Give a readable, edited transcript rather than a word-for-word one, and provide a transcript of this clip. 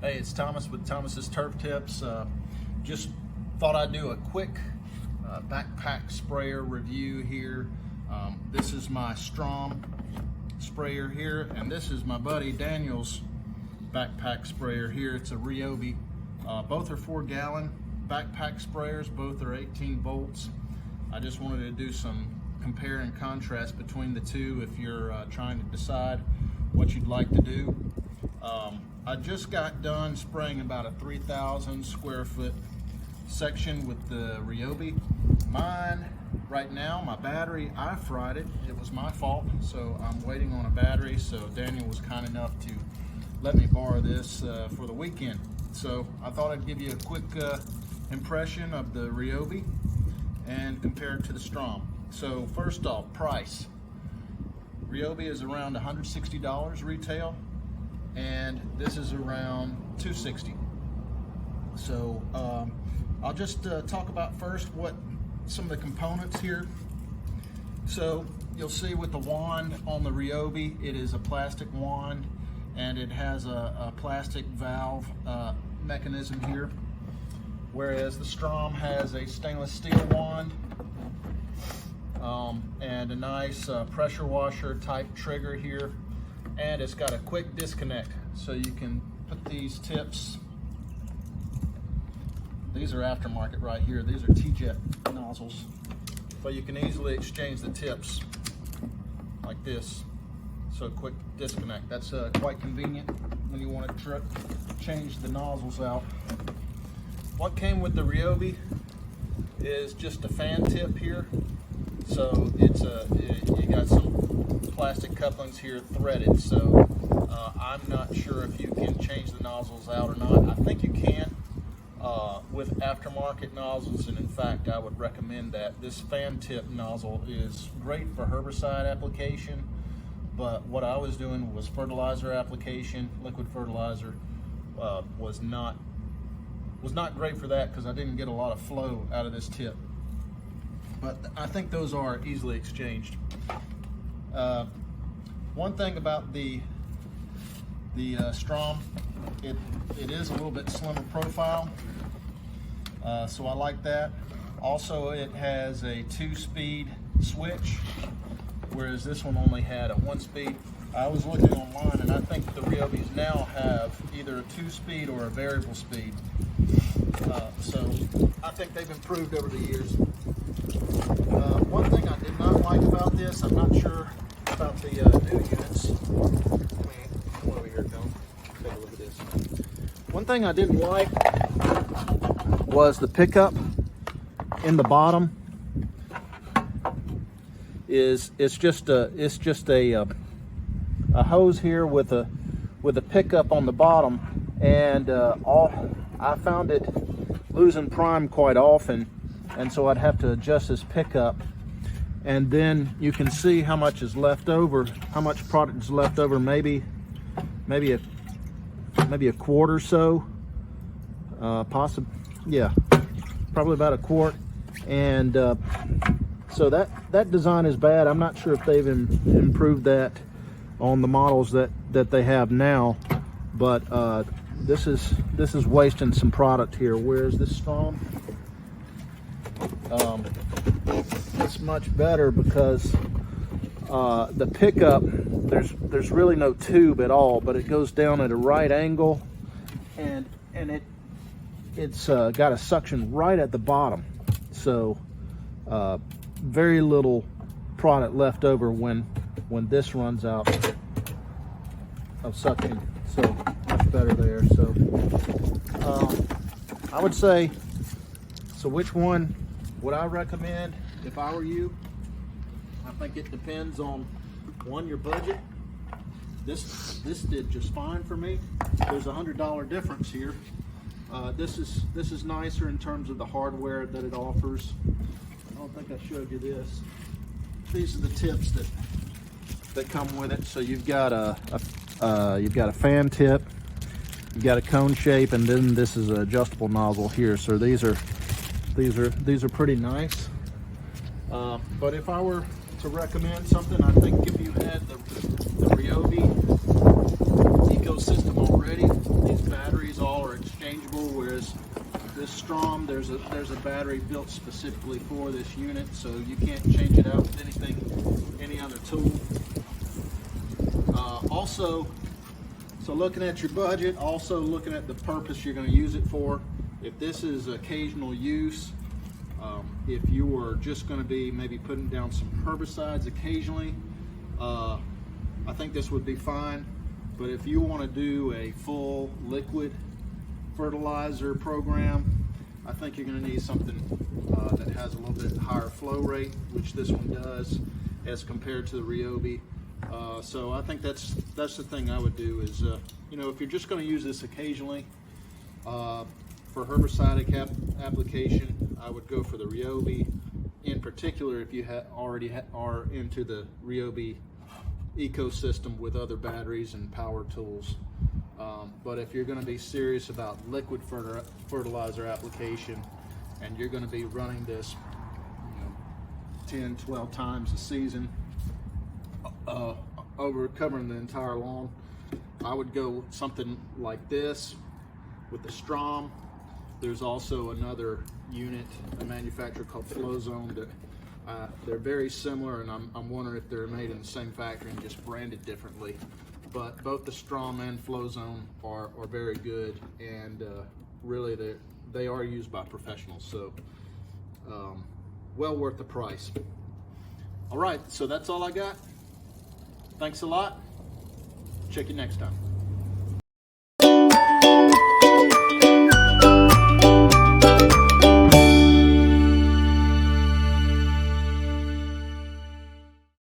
Hey, it's Thomas with Thomas's Turf Tips. Just thought I'd do a quick backpack sprayer review here. This is my Strom sprayer here, and this is my buddy Daniel's backpack sprayer here. It's a Ryobi. Both are 4-gallon backpack sprayers. Both are 18 volts. I just wanted to do some compare and contrast between the two if you're trying to decide what you'd like to do. I just got done spraying about a 3,000 square foot section with the Ryobi. Mine, right now, my battery, I fried it. It was my fault, so I'm waiting on a battery. So Daniel was kind enough to let me borrow this for the weekend. So I thought I'd give you a quick impression of the Ryobi and compare it to the Strom. So first off, price. Ryobi is around $160 retail, and this is around $260. So I'll just talk about first what some of the components here. So you'll see with the wand on the Ryobi, it is a plastic wand, and it has a plastic valve mechanism here, whereas the Strom has a stainless steel wand and a nice pressure washer type trigger here, and it's got a quick disconnect, so you can put these tips. These are aftermarket right here. These are T-jet nozzles, but you can easily exchange the tips like this. So quick disconnect. That's quite convenient when you want to change the nozzles out. What came with the Ryobi is just a fan tip here. So it's you got some plastic couplings here threaded. So I'm not sure if you can change the nozzles out or not. I think you can with aftermarket nozzles, and in fact I would recommend that. This fan tip nozzle is great for herbicide application, but what I was doing was fertilizer application. Liquid fertilizer was not great for that because I didn't get a lot of flow out of this tip. But I think those are easily exchanged. One thing about the Strom, it is a little bit slimmer profile, so I like that. Also, it has a 2-speed switch, whereas this one only had a 1-speed. I was looking online, and I think the Ryobis now have either a 2-speed or a variable speed. So I think they've improved over the years. One thing I did not like about this, I'm not sure about the new units. Come over here, Tom. Take a look at this. One thing I didn't like was the pickup in the bottom. It's just a hose here with a pickup on the bottom, and I found it losing prime quite often, and so I'd have to adjust this pickup, and then you can see how much is left over, how much product is left over, maybe a quart or so, yeah, probably about a quart. And so that design is bad. I'm not sure if they've improved that on the models that they have now, but this is wasting some product here. Whereas this Strom, it's much better because the pickup, there's really no tube at all, but it goes down at a right angle, and it's got a suction right at the bottom, so very little product left over when this runs out of suction. So much better there. So I would say, so which one would I recommend if I were you? I think it depends on, one, your budget. This did just fine for me. There's a $100 difference here. This is nicer in terms of the hardware that it offers. I don't think I showed you this. These are the tips that come with it. So you've got a fan tip, you've got a cone shape, and then this is an adjustable nozzle here. So these are pretty nice. But if I were to recommend something, I think if you had the Ryobi ecosystem already, these batteries this Strom, there's a battery built specifically for this unit, so you can't change it out with any other tool. Also, so looking at your budget, also looking at the purpose you're going to use it for. If this is occasional use, if you were just going to be maybe putting down some herbicides occasionally, I think this would be fine. But if you want to do a full liquid fertilizer program, I think you're going to need something that has a little bit higher flow rate, which this one does as compared to the Ryobi. So I think that's the thing I would do is, you know, if you're just going to use this occasionally for herbicidic application, I would go for the Ryobi. In particular, if you already are into the Ryobi ecosystem with other batteries and power tools. But if you're going to be serious about liquid fertilizer application and you're going to be running this, you know, 10, 12 times a season, over covering the entire lawn, I would go something like this with the Strom. There's also another unit, a manufacturer called Flowzone, that they're very similar, and I'm wondering if they're made in the same factory and just branded differently. But both the Strom and Flowzone are very good, and really they are used by professionals, so well worth the price. All right, so that's all I got. Thanks a lot. Check you next time.